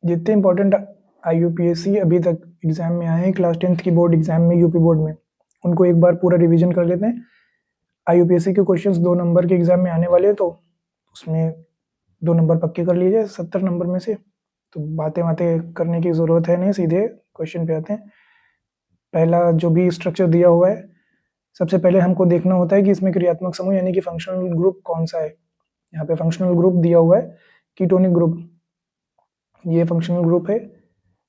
जितने important IUPAC अभी तक एग्जाम में आए हैं क्लास 10th की बोर्ड एग्जाम में यूपी बोर्ड में, उनको एक बार पूरा रिवीजन कर लेते हैं। IUPAC के क्वेश्चंस 2 नंबर के एग्जाम में आने वाले हैं, तो उसमें 2 नंबर पक्के कर लीजिए 70 नंबर में से। तो बातें बातें करने की ज़रूरत है नहीं, सीधे क्वेश्चन पे आते हैं। पहला जो भी स्ट्रक्चर दिया हुआ है, सबसे पहले हमको देखना होता है कि इसमें क्रियात्मक समूह यानी कि फंक्शनल ग्रुप कौन सा है। यहाँ पे फंक्शनल ग्रुप दिया हुआ है कीटोनिक ग्रुप, ये फंक्शनल ग्रुप है,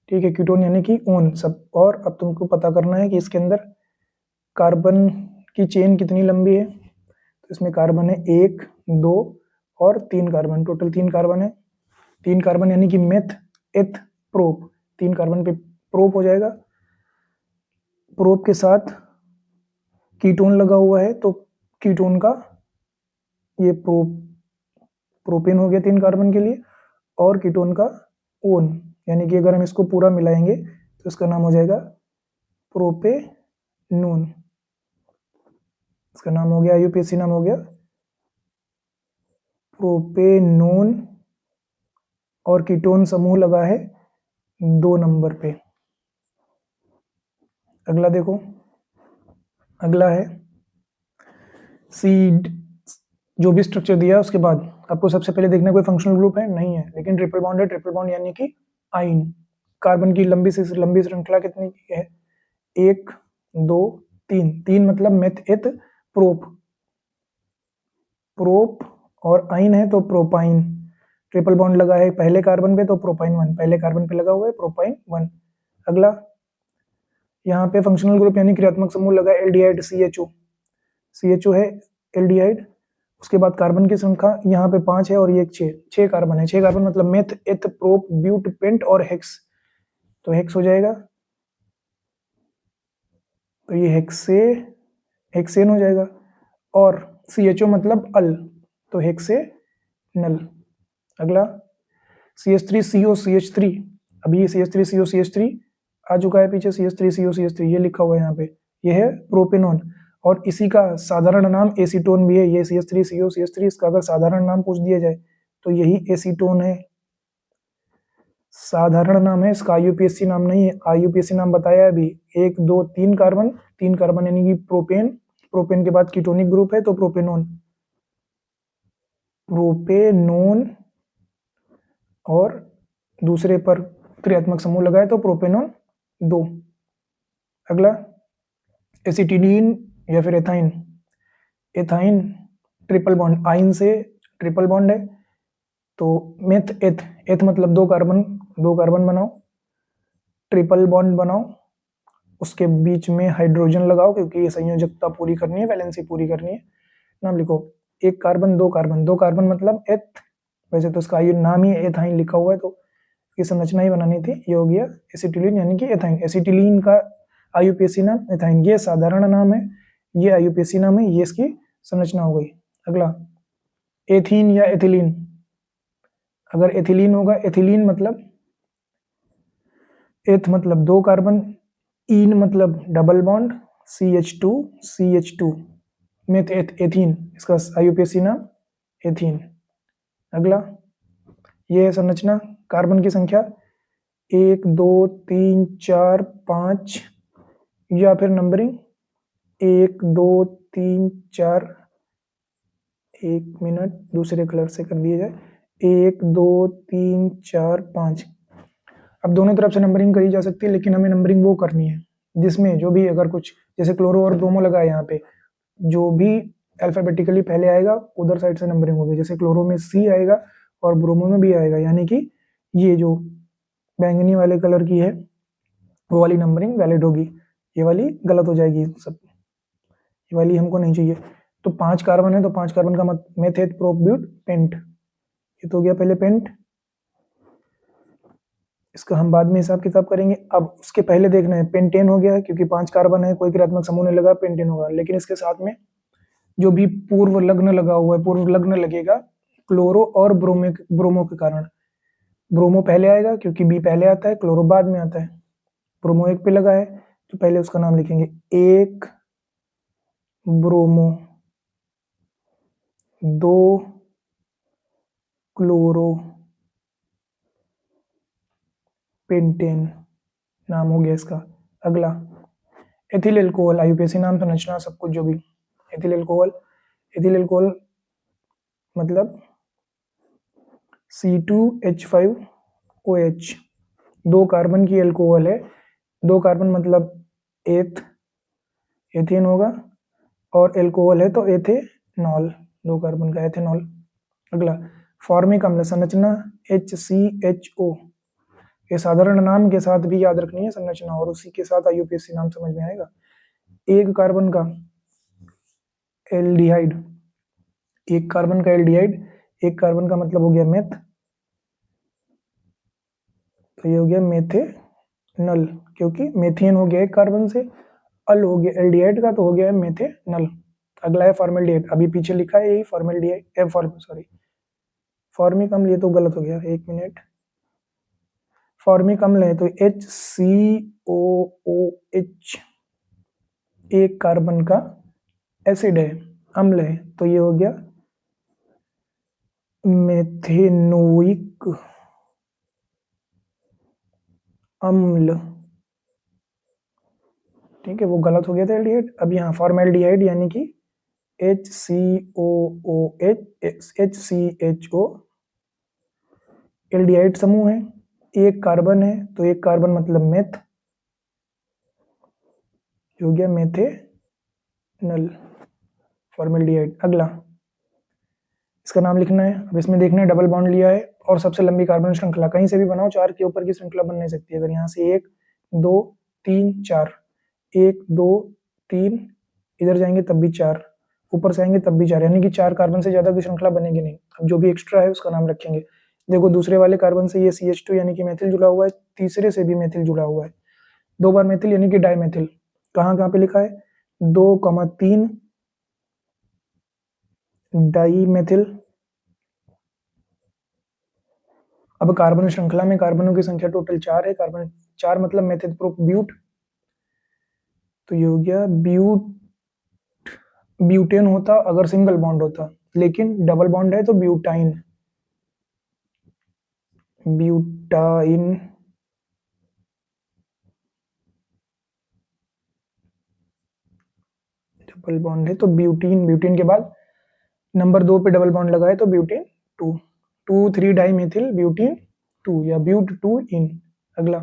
ठीक है। कीटोन यानी कि ओन सब। और अब तुमको पता करना है कि इसके अंदर कार्बन की चेन कितनी लंबी है। तो इसमें कार्बन है 1, 2 और 3 कार्बन, टोटल 3 कार्बन है। 3 कार्बन यानी कि मेथ, एथ, प्रोप, 3 कार्बन पे प्रोप हो जाएगा। प्रोप के साथ कीटोन लगा हुआ है, तो कीटोन का ये प्रोपेन हो गया 3 कार्बन के लिए, और कीटोन का ओन, यानी कि अगर हम इसको पूरा मिलाएंगे तो इसका नाम हो जाएगा प्रोपेनोन। इसका नाम हो गया, IUPAC नाम हो गया प्रोपेनोन, और कीटोन समूह लगा है 2 नंबर पे। अगला देखो, अगला है सीड। जो भी स्ट्रक्चर दिया उसके बाद आपको सबसे पहले देखना कोई फंक्शनल ग्रुप है, नहीं है, लेकिन ट्रिपल बॉन्ड है। ट्रिपल बॉन्ड यानी कि आइन। कार्बन की लंबी से लंबी श्रृंखला कितनी की है, 1, 2, 3। 3 मतलब मेथ, एथ, प्रोप। प्रोप और आइन है तो प्रोपाइन। ट्रिपल बॉन्ड लगा है पहले कार्बन पे तो प्रोपाइन 1, पहले कार्बन पे लगा हुआ है प्रोपाइन 1। अगला यहाँ पे फंक्शनल ग्रुप यानी क्रियात्मक समूह लगा एल्डिहाइड CHO। CHO है एल्डिहाइड। उसके बाद कार्बन की संख्या यहाँ पे 5 है और ये 6 कार्बन है। 6 कार्बन मतलब मेथ, एथ, प्रोप, ब्यूट, पेंट और हेक्स, तो हेक्स हो जाएगा। तो ये हेक्सेन हो जाएगा। और CHO मतलब अल, तो हेक्सेनल। अगला CH3CO CH3, अभी ये CH3CO CH3 आ चुका है पीछे, CH3CO CH3 ये लिखा हुआ है यहाँ पे, ये है प्रोपेनोन। और इसी का साधारण नाम एसीटोन भी है। ये CH3CO CH3, इसका अगर साधारण नाम पूछ दिया जाए तो यही एसीटोन है, साधारण नाम है इसका, IUPAC नाम नहीं है। IUPAC नाम बताया अभी, 1, 2, 3 कार्बन, 3 कार्बन यानी कि प्रोपेन। प्रोपेन के बाद कीटोनिक ग्रुप है तो प्रोपेनोन, प्रोपेनोन। और दूसरे पर क्रियात्मक समूह लगाए तो प्रोपेनोन 2। अगला एसिटिलीन या फिर एथाइन। एथाइन ट्रिपल बॉन्ड, आइन से ट्रिपल बॉन्ड है तो मेथ, एथ, एथ मतलब 2 कार्बन, 2 कार्बन बनाओ, ट्रिपल बॉन्ड बनाओ, उसके बीच में हाइड्रोजन लगाओ क्योंकि ये संयोजकता पूरी करनी है, वैलेंसी पूरी करनी है। नाम लिखो, 1 कार्बन 2 कार्बन, 2 कार्बन मतलब एथ। वैसे तो इसका नाम ही एथाइन लिखा हुआ है तो ये संरचना ही बनानी थी। ये हो गया एसिटिलीन यानी कि एथाइन। एसिटिलीन का IUPAC नाम एथाइन, ये साधारण नाम है, ये IUPAC नाम है, ये इसकी संरचना हो गई। अगला एथीन या एथिलीन। अगर एथिलीन होगा, एथिलीन मतलब एथ मतलब 2 कार्बन, इन मतलब double bond, CH2 CH2 meth, ethene, इसका IUPAC नाम एथीन। अगला ये है संरचना, कार्बन की संख्या 1, 2, 3, 4, 5, या फिर नंबरिंग 1, 2, 3, 4, 1 मिनट दूसरे कलर से कर दिया जाए, 1, 2, 3, 4, 5। अब दोनों तरफ से नंबरिंग करी जा सकती है, लेकिन हमें नंबरिंग वो करनी है जिसमें जो भी, अगर कुछ जैसे क्लोरो और ब्रोमो लगा है यहाँ पे, जो भी अल्फाबेटिकली पहले आएगा उधर साइड से नंबरिंग होगी। जैसे क्लोरो में C आएगा और ब्रोमो में भी आएगा, यानी कि ये जो बैंगनी वाले कलर की है वो वाली नंबरिंग वैलिड होगी, ये वाली गलत हो जाएगी सब, ये वाली हमको नहीं चाहिए। तो 5 कार्बन है तो 5 कार्बन का मेथ, एथ, प्रोप, ब्यूट, पेंट, ये तो हो गया पहले पेंट। इसका हम बाद में हिसाब किताब करेंगे। अब उसके पहले देखना है पेंटेन हो गया है, क्योंकि 5 कार्बन है, कोई क्रियात्मक समूह नहीं लगा, पेंटेन होगा। लेकिन इसके साथ में जो भी पूर्व लग्न लगा हुआ है, पूर्व लग्न लगेगा क्लोरो और ब्रोमो के कारण। ब्रोमो पहले आएगा क्योंकि बी पहले आता है, क्लोरो बाद में आता है। ब्रोमो 1 पे लगा है तो पहले उसका नाम लिखेंगे 1 ब्रोमो, 2 क्लोरो, पेंटेन नाम हो गया इसका। अगला एथिल एल्कोहल, आईयूपीएसी नाम, संरचना, सब कुछ जो भी। एथिल एल्कोहल, एथिल एल्कोहल मतलब C2H5OH, 2 कार्बन की एल्कोहल है। 2 कार्बन मतलब एथेन होगा, और एल्कोहल है तो एथेनॉल, 2 कार्बन का एथेनॉल। अगला फॉर्मिक अम्ल, संरचना HCHO, ये साधारण नाम के साथ भी याद रखनी है संरचना, और उसी के साथ आईयूपीएसी नाम समझ में आएगा। 1 कार्बन का एल्डिहाइड, 1 कार्बन का एल्डिहाइड, 1 कार्बन का मतलब हो गया मेथ, तो ये हो गया मेथेनल, क्योंकि मेथेन हो गया 1 कार्बन से, अल हो गया एल्डिहाइड का, तो हो गया मेथेनल। अगला है फॉर्मेल्डिहाइड, अभी पीछे लिखा है यही फॉर्मेल्डिहाइड, फॉर्मिक अम्ल, ये तो गलत हो गया, 1 मिनट। फॉर्मिक अम्ल है तो HCOOH, 1 कार्बन का एसिड है, अम्ल है, तो ये हो गया मेथेनोइक अम्ल। ठीक है, वो गलत हो गया था एल्डिहाइड। अब यहाँ फॉर्मेल्डिहाइड यानी कि HCOOH, एल्डिहाइड समूह है, 1 कार्बन है, तो 1 कार्बन मतलब मेथ, हो गया मेथेनल, फॉर्मेल्डिहाइड। अगला इसका नाम लिखना है। अब इसमें देखना है डबल बॉन्ड लिया है और सबसे लंबी कार्बन श्रृंखला, कहीं से भी बनाओ, 4 के ऊपर की श्रृंखला बन नहीं सकती। अगर यहाँ से 1 2 3 4, 1 2 3, इधर जाएंगे तब भी 4, ऊपर से आएंगे तब भी 4, यानी कि 4 कार्बन से ज्यादा की श्रृंखला बनेगी नहीं। अब जो भी एक्स्ट्रा है उसका नाम रखेंगे। देखो दूसरे वाले कार्बन से ये CH2 यानी कि मेथिल जुड़ा हुआ है, तीसरे से भी मेथिल जुड़ा हुआ है, 2 बार मेथिल यानी कि डाइमेथिल। कहाँ कहाँ पे लिखा है, 2,3 डाइमेथिल। अब कार्बन श्रृंखला में कार्बनों की संख्या टोटल 4 है, कार्बन 4 मतलब मेथिल प्रोप ब्यूट, तो ये हो गया ब्यूटेन होता अगर सिंगल बॉन्ड होता, लेकिन डबल बॉन्ड है तो ब्यूटाइन, डबल बॉन्ड है तो ब्यूटीन, ब्यूटीन के बाद नंबर 2 पे डबल बॉन्ड लगाए तो ब्यूटेन 2 3 डाइमेथिल ब्यूटीन 2 या ब्यूट 2 इन। अगला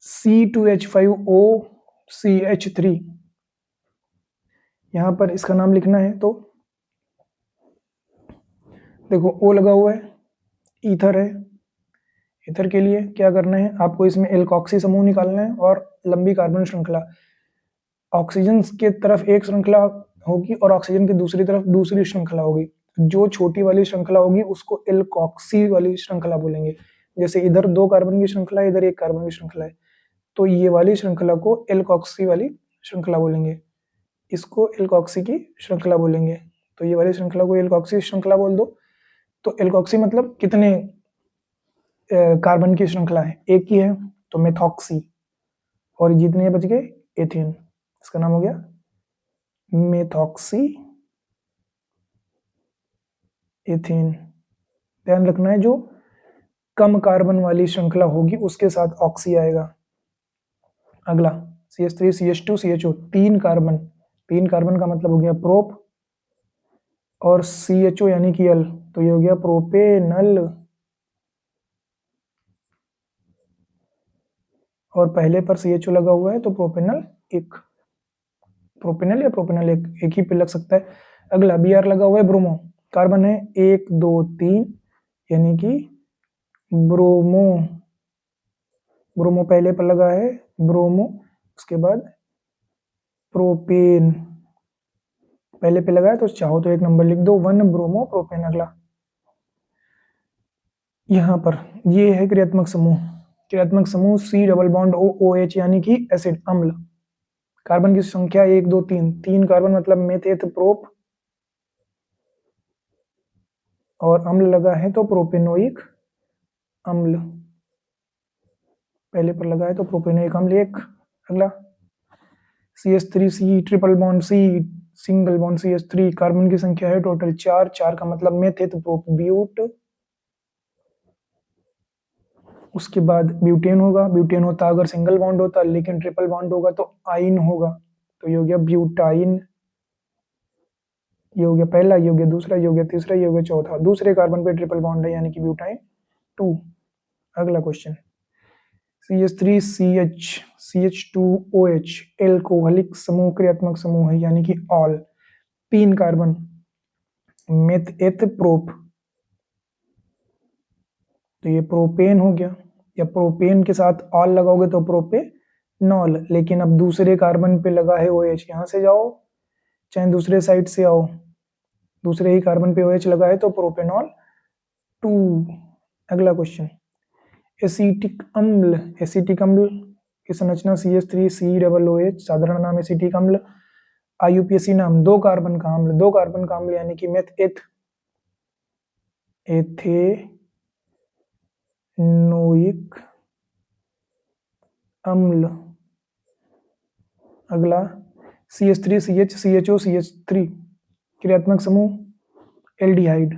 C2H5OCH3, यहां पर इसका नाम लिखना है, तो देखो O लगा हुआ है, ईथर है, ईथर के लिए क्या करना है आपको, इसमें एल्कोक्सी समूह निकालना है और लंबी कार्बन श्रृंखला, ऑक्सीजन के तरफ एक श्रृंखला होगी और ऑक्सीजन की दूसरी तरफ दूसरी श्रृंखला होगी। जो छोटी वाली श्रृंखला होगी उसको एल्कोक्सी वाली श्रृंखला बोलेंगे। जैसे इधर 2 कार्बन की श्रृंखला है, इधर 1 कार्बन की श्रृंखला है, तो ये वाली श्रृंखला को एल्कोक्सी वाली श्रृंखला बोलेंगे, इसको एल्कोक्सी की श्रृंखला बोलेंगे। तो ये वाली श्रृंखला को एल्कोक्सी श्रृंखला बोल दो। तो एल्कोक्सी मतलब कितने कार्बन की श्रृंखला है, एक ही है तो मेथॉक्सी, और जितने बच गए एथेन, इसका नाम हो गया मेथॉक्सी एथेन। ध्यान रखना है जो कम कार्बन वाली श्रृंखला होगी उसके साथ ऑक्सी आएगा। अगला CH3 CH2 CHO, 3 carbon, 3 carbon का मतलब हो गया प्रोप, और CHO यानी कि अल, तो ये हो गया प्रोपेनल, और पहले पर CHO लगा हुआ है तो प्रोपेनल एक, प्रोपेनल या प्रोपेनल एक ही पे लग सकता है। अगला Br लगा हुआ है, ब्रोमो, कार्बन है 1 2 3, यानी कि ब्रोमो, ब्रोमो पहले पर लगा है ब्रोमो, उसके बाद प्रोपेन पहले पे लगा है, तो चाहो तो एक नंबर लिख दो, 1 ब्रोमो प्रोपेन। अगला यहाँ पर ये है क्रियात्मक समूह, क्रियात्मक समूह C डबल बॉन्ड OH यानी कि एसिड, अम्ल, कार्बन की संख्या 1 2 3, 3 कार्बन मतलब मेथेट प्रोप, और अम्ल लगा है तो प्रोपेनोइक अम्ल, पहले पर लगा है तो प्रोपेनोइक अम्ल एक। अगला CH3C triple bond C single bond CH3, carbon की संख्या है टोटल 4, 4 का मतलब मेथेट प्रोप ब्यूट, उसके बाद ब्यूटेन होगा, ब्यूटेन होता अगर सिंगल बॉन्ड होता, लेकिन ट्रिपल बॉन्ड होगा तो आइन होगा, तो ये हो गया ब्यूटाइन। ये हो गया पहला, ये हो गया दूसरा, ये हो गया तीसरा, ये हो गया चौथा। दूसरे कार्बन पे ट्रिपल बॉन्ड है यानी कि ब्यूटाइन 2। अगला क्वेश्चन, CH3CH CH2OH एल्कोहलिक समूह क्रियात्मक समूह है यानी कि ol. 3 carbon meth eth prop, तो ये प्रोपेन हो गया, या प्रोपेन के साथ ऑल लगाओगे तो प्रोपेनॉल। लेकिन अब दूसरे कार्बन पे लगा है OH, यहां से जाओ चाहे दूसरे साइड से आओ, दूसरे ही कार्बन पे OH लगा है तो प्रोपेनॉल 2। अगला क्वेश्चन, एसिटिक अम्ल, एसिटिक अम्ल की संरचना CH3COOH, साधारण नाम एसिटिक अम्ल। IUPAC नाम 2 कार्बन का अम्ल, 2 कार्बन का अम्ल यानी कि मेथ एथ एथेनोइक अम्ल। अगला CH3CH CHO CH3 क्रियात्मक समूह एल्डिहाइड।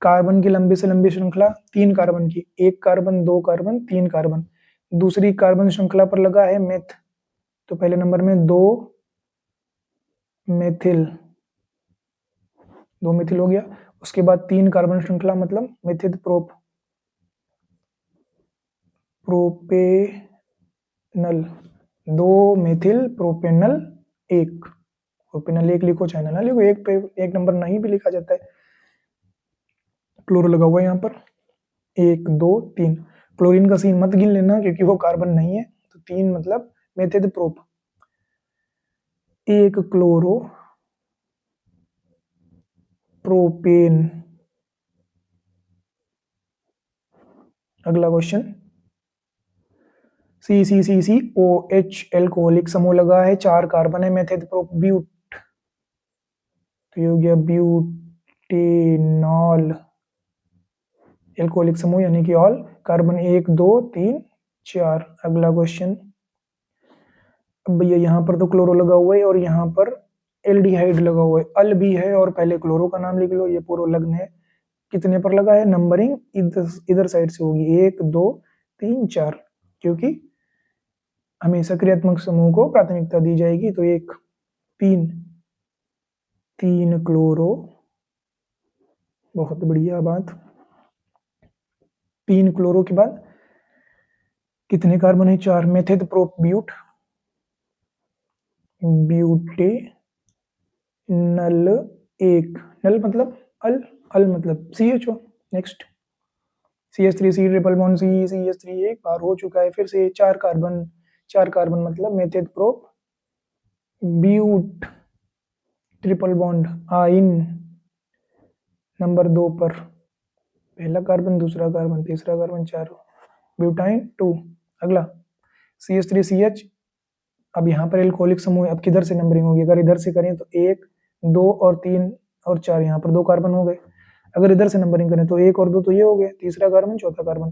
कार्बन की लंबी से लंबी श्रृंखला 3 कार्बन की, 1 कार्बन 2 कार्बन 3 कार्बन। दूसरी कार्बन श्रृंखला पर लगा है मेथ, तो पहले नंबर में 2 मेथिल, 2 मेथिल हो गया। उसके बाद 3 कार्बन श्रृंखला मतलब methyl prop, propanal, 2 methyl propanal 1, propanal 1 लिखो चाहे ना लिखो, एक पे 1 नंबर नहीं भी लिखा जाता है। क्लोरो लगा हुआ है यहाँ पर, 1 2 3। क्लोरीन का सीन मत गिन लेना क्योंकि वो कार्बन नहीं है, तो 3 मतलब मेथिल प्रोप, 1 क्लोरो प्रोपेन। अगला क्वेश्चन, CCCCOH एल्कोहलिक समूह लगा है, 4 कार्बन है, मेथिल प्रोप ब्यूट, तो ये हो गया ब्यूटेनॉल एल्कोहलिक समूह यानी कि ऑल कार्बन 1 2 3 4। अगला क्वेश्चन, अब भैया यहाँ पर तो क्लोरो लगा हुआ है और यहाँ पर एल्डिहाइड लगा हुआ है, अल भी है और पहले क्लोरो का नाम लिख लो, ये पूर्व लग्न है। कितने पर लगा है, नंबरिंग इधर साइड से होगी 1 2 3 4, क्योंकि हमेशा क्रियात्मक समूह को प्राथमिकता दी जाएगी। तो 1 3 3 क्लोरो, बहुत बढ़िया बात। 3 क्लोरो के बाद कितने कार्बन है, 4, मेथिल प्रोप ब्यूट, ब्यूटे नल 1, नल मतलब अल, अल मतलब CHO। Next, CH3C triple bond CH3 एक बार हो चुका है, फिर से 4 कार्बन, 4 कार्बन मतलब methyl prop but, triple bond yne number 2 पर, पहला कार्बन दूसरा कार्बन तीसरा कार्बन 4, ब्यूटाइन 2। अगला CH3CH, अब यहाँ पर एल्कोहलिक समूह है, अब किधर से नंबरिंग होगी, अगर इधर से करें तो 1 2 और 3 और 4, यहाँ पर 2 कार्बन हो गए। अगर इधर से नंबरिंग करें तो 1 और 2 तो ये हो गए, तीसरा कार्बन चौथा कार्बन।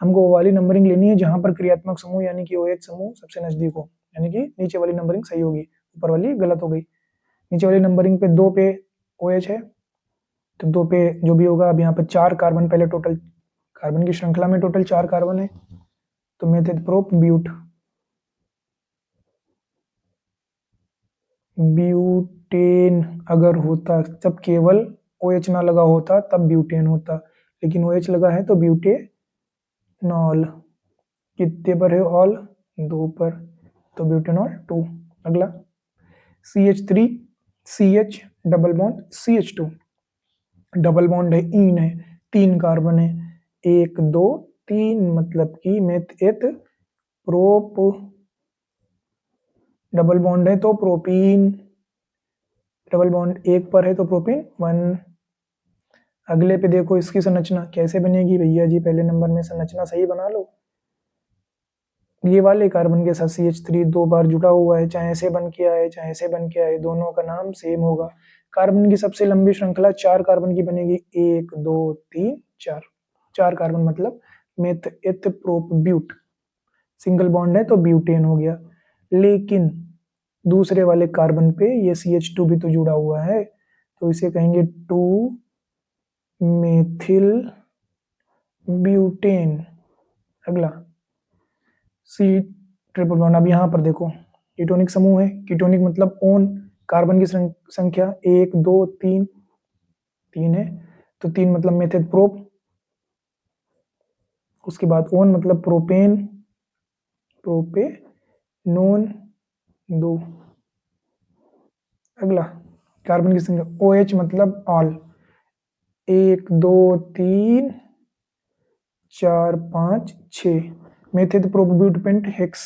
हमको वो वाली नंबरिंग लेनी है जहां पर क्रियात्मक समूह यानी कि OH समूह सबसे नजदीक हो, यानी कि नीचे वाली नंबरिंग सही होगी, ऊपर वाली गलत हो गई। नीचे वाली नंबरिंग पे 2 पे OH है, तो 2 पे जो भी होगा। अब यहाँ पर 4 कार्बन, पहले टोटल कार्बन की श्रृंखला में टोटल 4 कार्बन है, तो मेथिल प्रोप ब्यूट, ब्यूटेन अगर होता तब केवल OH ना लगा होता तब ब्यूटेन होता, लेकिन OH लगा है तो ब्यूटेनॉल। कितने पर है ऑल, 2 पर, तो ब्यूटेनॉल 2। अगला CH3CH double bond CH2, double bond है, ईन है, 3 कार्बन है, 1 2 3 मतलब कि meth eth prop, double bond है तो प्रोपीन, डबल बॉन्ड 1 पर है तो प्रोपीन 1। अगले पे देखो इसकी संरचना कैसे बनेगी भैया जी, पहले नंबर में संरचना सही बना लो। ये वाले कार्बन के साथ CH3 2 बार जुड़ा हुआ है, चाहे ऐसे बन के आए चाहे ऐसे बन के आए, दोनों का नाम सेम होगा। कार्बन की सबसे लंबी श्रृंखला 4 कार्बन की बनेगी, 1 2 3 4, 4 कार्बन मतलब meth eth prop ब्यूट, single bond है तो ब्यूटेन हो गया। लेकिन दूसरे वाले कार्बन पे ये CH2 भी तो जुड़ा हुआ है, तो इसे कहेंगे 2 मेथिल ब्यूटेन। अगला सी ट्रिपल बॉन्ड। अब यहाँ पर देखो कीटोनिक समूह है, कीटोनिक मतलब ओन, कार्बन की संख्या 1 2 3 3 है, तो 3 मतलब मेथेड प्रोप, उसके बाद ओन मतलब प्रोपेन, प्रोपेनोन 2। अगला कार्बन की संख्या OH मतलब ol, 1 2 3 4 5 6। Meth eth prop but pent hex,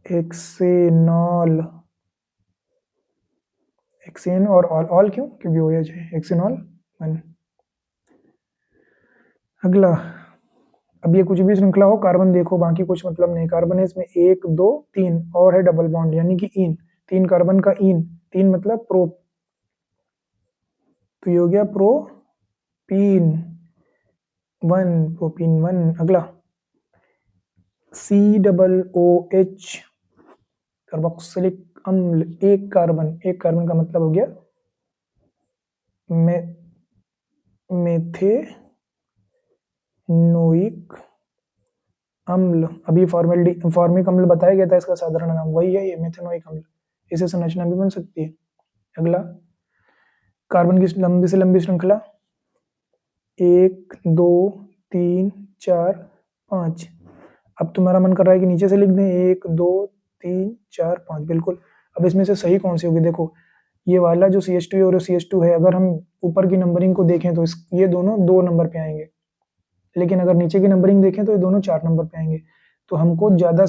hexanol, hexane और ऑल क्यों, क्योंकि OH है, हेक्सेनॉल 1। अगला, अब ये कुछ भी श्रृंखला हो, कार्बन देखो बाकी कुछ मतलब नहीं, कार्बन है इसमें 1 2 3 और है डबल बॉन्ड यानी कि इन, 3 कार्बन का इन, 3 मतलब प्रोप, तो ये हो गया प्रोपीन 1, प्रोपीन 1। अगला COOH कार्बोक्सिलिक अम्ल, एक कार्बन, एक कार्बन का मतलब हो गया मेथेनोइक अम्ल। अभी फॉर्मिक अम्ल बताया गया था, इसका साधारण नाम वही है, ये मेथेनोइक अम्ल, इसे संरचना भी बन सकती है। अगला कार्बन की लंबी से लंबी श्रृंखला 1 2 3 4 5। अब तुम्हारा मन कर रहा है कि नीचे से लिख दें 1 2 3 4 5, बिल्कुल। अब इसमें से सही कौन सी होगी, देखो ये वाला जो CH2 और CH2 है, अगर हम ऊपर की नंबरिंग को देखें तो ये दोनों 2 नंबर पे आएंगे, लेकिन अगर नीचे की नंबरिंग देखें तो ये दोनों 4 नंबर पे आएंगे। तो हमको ज़्यादा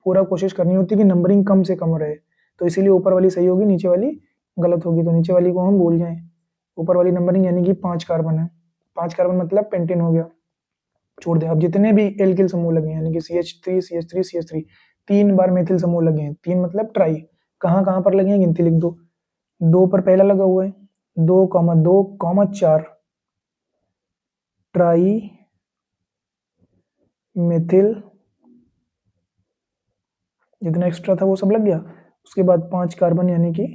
पूरा कोशिश करनी होती है कि नंबरिंग कम से कम रहे, तो इसीलिए ऊपर वाली सही होगी, नीचे वाली गलत होगी, तो नीचे वाली को हम भूल जाएं। ऊपर वाली नंबरिंग यानी कि 5 कार्बन है, 5 कार्बन मतलब पेंटेन हो गया, छोड़ दे। अब जितने भी एल्किल समूह लगे यानी कि CH3 CH3 CH3, 3 बार मेथिल समूह लगे हैं, 3 मतलब ट्राई, कहाँ कहाँ पर लगे हैं गिनती लिख दो। 2 पर पहला लगा हुआ है, 2 2 4 ट्राई मेथिल, जितना एक्स्ट्रा था वो सब लग गया। उसके बाद 5 कार्बन यानी कि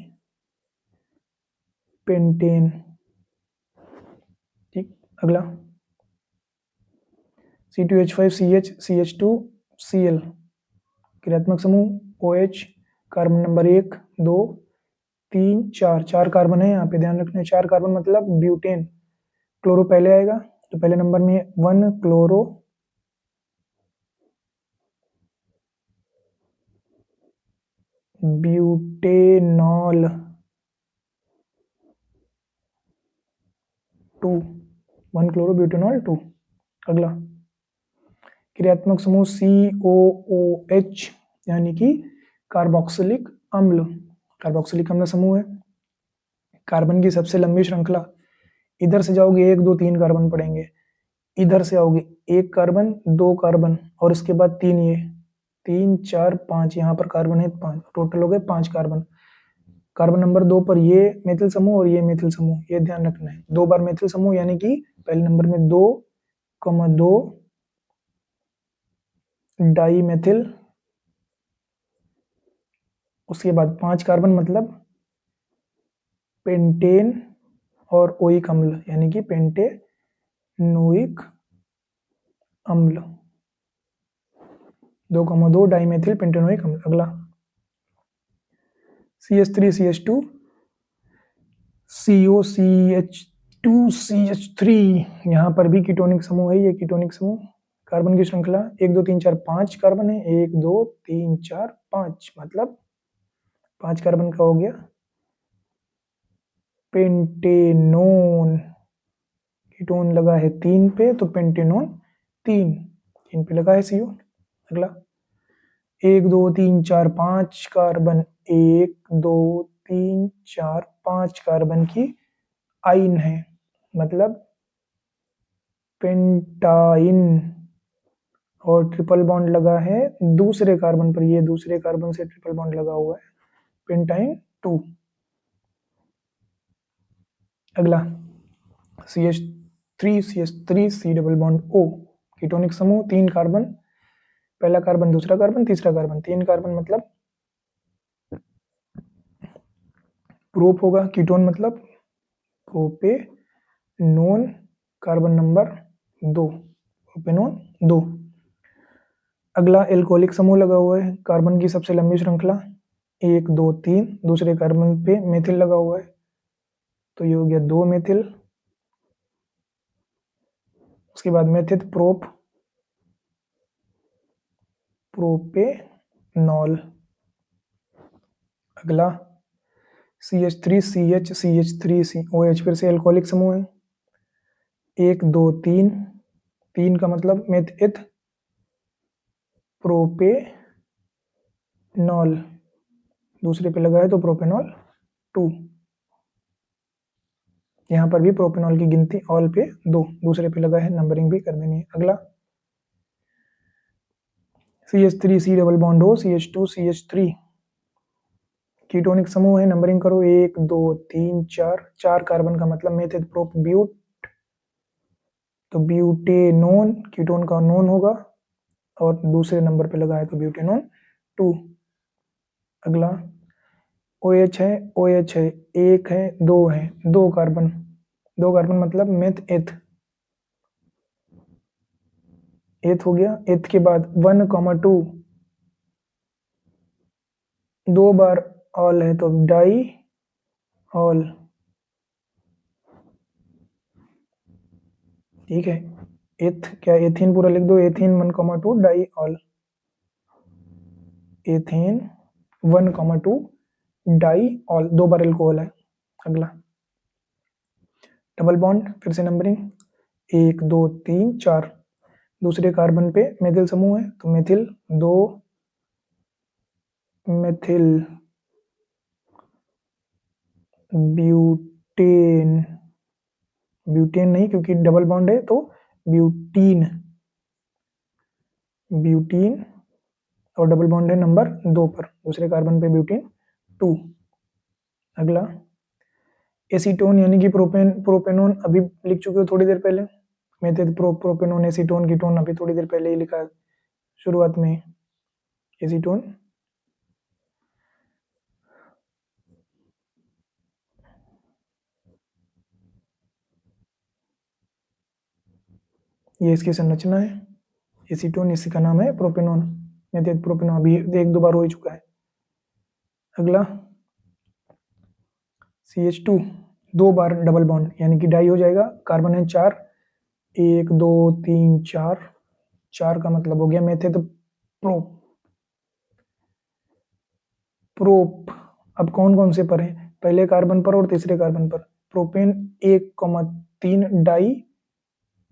पेंटेन, ठीक। अगला C2H5CH CH2Cl क्रियात्मक समूह OH, कार्बन नंबर 1 2 3 4, 4 कार्बन है यहाँ पे, ध्यान रखना 4 कार्बन मतलब ब्यूटेन। क्लोरो पहले आएगा, तो पहले नंबर में 1 क्लोरो, ब्यूटेनॉल 2, 1 क्लोरो ब्यूटेनॉल 2। अगला क्रियात्मक समूह COOH यानी कि कार्बोक्सिलिक अम्ल, कार्बोक्सिलिक अम्ल समूह है। कार्बन की सबसे लंबी श्रृंखला, इधर से जाओगे 1 2 3 कार्बन पड़ेंगे, इधर से आओगे 1 कार्बन 2 कार्बन और उसके बाद 3, ये 3 4 5, यहाँ पर कार्बन है 5, टोटल हो गए 5 कार्बन। कार्बन नंबर 2 पर ये मेथिल समूह और ये मेथिल समूह, ये ध्यान रखना है, 2 बार मेथिल समूह यानी कि पहले नंबर में 2 2 डाई मेथिल, उसके बाद 5 कार्बन मतलब पेंटेन और ओइक अम्ल यानी कि पेंटेनोइक अम्ल, 2 2 डाई मेथिल पेंटेनोइक अम्ल। अगला CH3CH2 COCH2CH3, यहाँ पर भी कीटोनिक समूह है, ये कीटोनिक समूह। कार्बन की श्रृंखला 1 2 3 4 5 कार्बन है, 1 2 3 4 5 मतलब 5 कार्बन का हो गया पेंटेनोन, कीटोन लगा है 3 पे तो पेंटेनोन 3 पे लगा है CO। अगला 1 2 3 4 5 कार्बन, 1 2 3 4 5 कार्बन की आइन है, मतलब पेंटाइन, और ट्रिपल बॉन्ड लगा है दूसरे कार्बन पर, ये दूसरे कार्बन से ट्रिपल बॉन्ड लगा हुआ है, पेंटाइन 2। अगला CH3 C double bond O, ketonic समूह, 3 कार्बन, पहला कार्बन दूसरा कार्बन तीसरा कार्बन, 3 कार्बन मतलब प्रोप होगा, कीटोन मतलब प्रोपेनोन कार्बन नंबर 2, प्रोपेनॉन 2। अगला एल्कोहलिक समूह लगा हुआ है, कार्बन की सबसे लंबी श्रृंखला 1 2 3, दूसरे कार्बन पे मेथिल लगा हुआ है, तो ये हो गया 2 मेथिल। उसके बाद मेथित प्रोपेनॉल। अगला CH3 CH CH3 OH, फिर से एल्कोहलिक समूह है, 1 2 3, 3 का मतलब मेथित प्रोपेनॉल, दूसरे पे लगा है तो प्रोपेनॉल 2। यहाँ पर भी प्रोपेनॉल की गिनती ऑल पे 2, दूसरे पे लगा है, नंबरिंग भी कर देनी है। अगला CH3 C डबल बॉन्ड हो, CH2 CH3 कीटोनिक समूह है, नंबरिंग करो 1 2 3 4, 4 कार्बन का मतलब मेथित प्रोप ब्यूट, तो ब्यूटेनोन कीटोन का नोन होगा और दूसरे नंबर पे लगा है तो ब्यूटेनोन 2। अगला OH है, OH है, 1 है 2 है, 2 कार्बन, 2 कार्बन मतलब मेथ एथ, एथ हो गया। एथ के बाद 1 2, 2 बार ऑल है तो डाई ऑल, ठीक है। एथ क्या, एथीन पूरा लिख दो, ethene 1 2 di ol, ethane 1 2 di ol, 2 बार एल्कोहल है। अगला डबल बॉन्ड, फिर से नंबरिंग 1 2 3 4, दूसरे कार्बन पे मेथिल समूह है तो मेथिल 2 मेथिल ब्यूटेन, ब्यूटेन नहीं क्योंकि डबल बॉन्ड है तो ब्यूटीन, ब्यूटीन और डबल बॉन्ड है नंबर 2 पर, दूसरे कार्बन पे ब्यूटीन 2। अगला एसीटोन यानी कि प्रोपेनोन अभी लिख चुके हो थोड़ी देर पहले, मेथित प्रोपेनोन एसीटोन कीटोन अभी थोड़ी देर पहले ही लिखा शुरुआत में एसीटोन। ये इसकी संरचना है, एसीटोन इसी का नाम है प्रोपेनोन, मेथित प्रोपेनोन अभी 1 2 बार हो ही चुका है। अगला CH2 2 बार डबल बॉन्ड यानी कि डाई हो जाएगा, कार्बन है 4, 1 2 3 4, 4 का मतलब हो गया मेथित प्रोप। अब कौन कौन से पर है, पहले कार्बन पर और तीसरे कार्बन पर, propane 1 3 di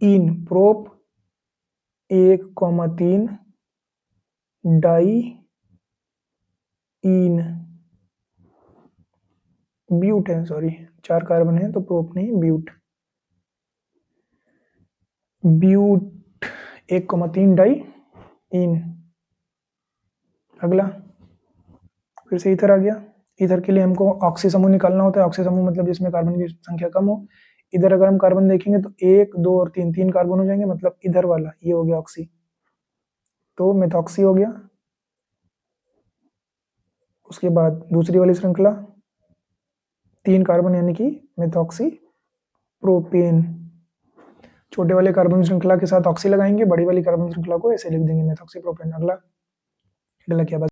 ene, prop 1 3 di ene, but है, सॉरी 4 कार्बन है तो प्रोप नहीं ब्यूट, ब्यूट 1 3 डाई इन। अगला फिर से ईथर आ गया, ईथर के लिए हमको ऑक्सी समूह निकालना होता है, ऑक्सी समूह मतलब जिसमें कार्बन की संख्या कम हो। इधर अगर हम कार्बन देखेंगे तो 1 2 और 3, 3 कार्बन हो जाएंगे, मतलब इधर वाला ये हो गया ऑक्सी, तो मेथॉक्सी हो गया। उसके बाद दूसरी वाली श्रृंखला 3 कार्बन यानी कि मेथॉक्सी प्रोपेन, छोटे वाले कार्बन श्रृंखला के साथ ऑक्सी लगाएंगे, बड़ी वाली कार्बन श्रृंखला को ऐसे लिख देंगे मेथॉक्सी प्रोपेन। अगला क्या